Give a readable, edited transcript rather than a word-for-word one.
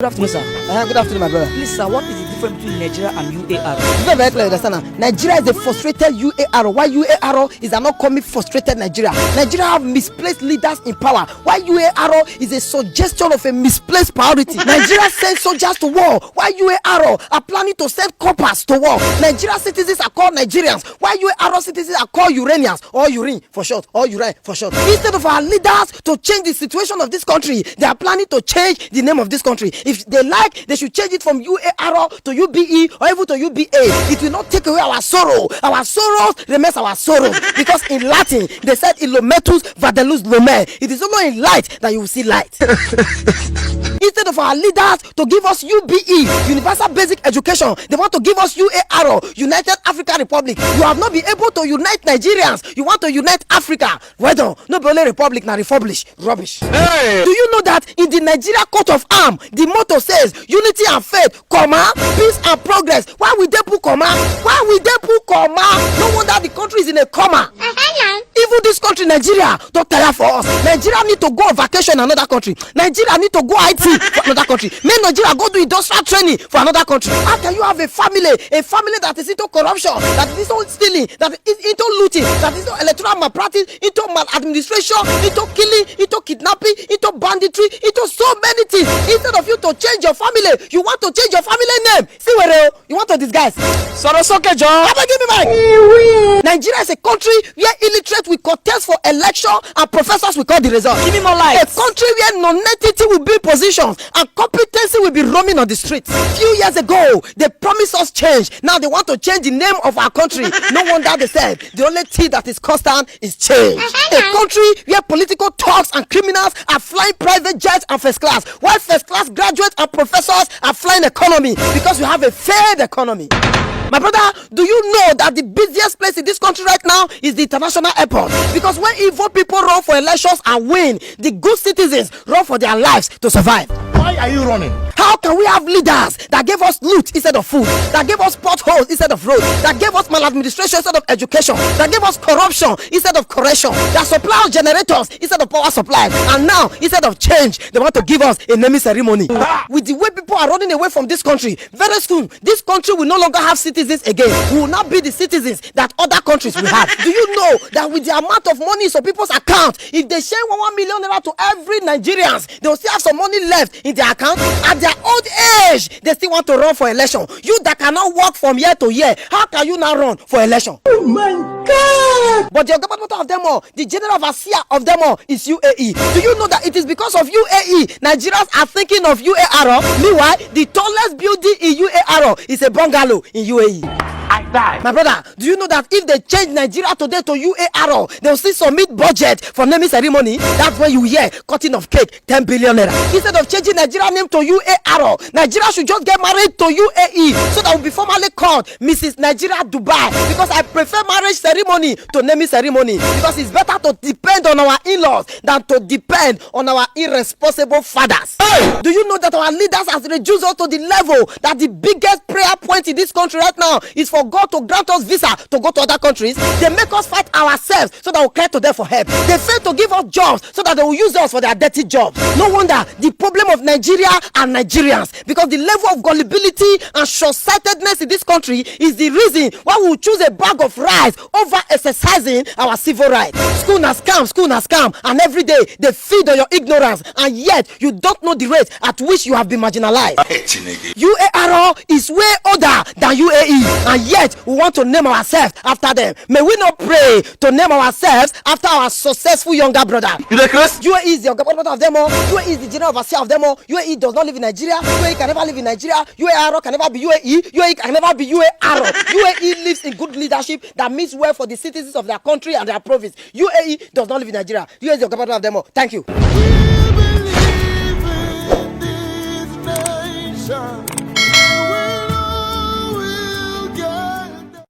Good afternoon, sir. Good afternoon, my brother. Please, sir, what is the difference between Nigeria and UAR? It's not very clear, understand now. Nigeria is a frustrated UAR, while UAR is an upcoming frustrated Nigeria. Nigeria have misplaced leaders in power, while UAR is a suggestion of a misplaced priority. Nigeria sends soldiers to war, while UAR are planning to send coppers to war. Nigeria citizens are called Nigerians, while UAR citizens are called Uranians, or urine for short, or urine for short. Instead of our leaders to change the situation of this country, they are planning to change the name of this country. If they like, they should change it from UAR to UBE or even to UBA. It will not take away our sorrow. Our sorrows remains our sorrow. Because in Latin, they said Ilometus Vadelus Lumen. It is only in light that you will see light. Instead of our leaders to give us UBE, Universal Basic Education, they want to give us UAR, United African Republic. You have not been able to unite Nigerians. You want to unite Africa. Well done. Not only Republic, now republish. Rubbish. Hey. Do you know that in the Nigeria coat of arms, the motto says unity and faith, comma, peace and progress. Why we dey put comma? Why we dey put comma? No wonder the country is in a comma. Even this country, Nigeria, don't tire for us. Nigeria need to go on vacation in another country. Nigeria need to go IT for another country. Make Nigeria go do industrial training for another country. How can you have a family that is into corruption, that is into stealing, that is into looting, that is into electoral malpractice, into maladministration, into killing, into kidnapping, into banditry, into so many things? Instead of you to change your family, you want to change your family name. See where you want to disguise. Sorosoke John. Give me mic. Nigeria is a country where illiterate will contest for election and professors will call the result. Give me more light. A country where non-entity will be in positions and competency will be roaming on the streets. Few years ago, they promised us change. Now they want to change the name of our country. No wonder they said the only thing that is constant is change. A country where political thugs and criminals are flying private jets and first class, while first class graduates and professors are flying economy because we have a failed economy. My brother, do you know that the busiest place in this country right now is the international airport? Because when evil people run for elections and win, the good citizens run for their lives to survive. Why are you running? How can we have leaders that gave us loot instead of food, that gave us potholes instead of roads, that gave us maladministration instead of education, that gave us corruption instead of correction, that supply us generators instead of power supply, and now instead of change, they want to give us a naming ceremony? With the way people are running away from this country, very soon this country will no longer have citizens again. We will not be the citizens that other countries will have. Do you know that with the amount of money in some people's account, if they share 1 million naira to every Nigerians, they will still have some money left in their account? At their old age, they still want to run for election. You that cannot work from year to year, how can you now run for election? Oh my God! But the government of them all, the general overseer of them all is UAE. Do you know that it is because of UAE Nigerians are thinking of UAR? Meanwhile, the tallest building in UAR is a bungalow in UAE. I die. My brother, do you know that if they change Nigeria today to UAR, they'll still submit budget for naming ceremony? That's when you hear cutting of cake, 10 billion naira. Instead of changing Nigeria name to UAR, Nigeria should just get married to UAE so that will be formally called Mrs. Nigeria Dubai. Because I prefer marriage ceremony to naming ceremony, because it's better to depend on our in-laws than to depend on our irresponsible fathers. Hey! Do you know that our leaders has reduced us to the level that the biggest prayer point in this country right now is for God to grant us visa to go to other countries? They make us fight ourselves so that we'll cry to them for help. They fail to give us jobs so that they will use us for their dirty jobs. No wonder the problem of Nigeria and Nigerians, because the level of gullibility and short-sightedness in this country is the reason why we will choose a bag of rice over exercising our civil rights. School na scam, and every day they feed on your ignorance, and yet you don't know the rate at which you have been marginalized. UAR is way older than UAE, and yet we want to name ourselves after them. May we not pray to name ourselves after our successful younger brother? UAE is the government of them all. UAE is the general overseer of them all. UAE does not live in Nigeria. UAE can never live in Nigeria. UAR can never be UAE. UAE can never be UAR. UAE lives in good leadership that means well for the citizens of their country and their province. UAE does not live in Nigeria. UAE is the government of them all. Thank you.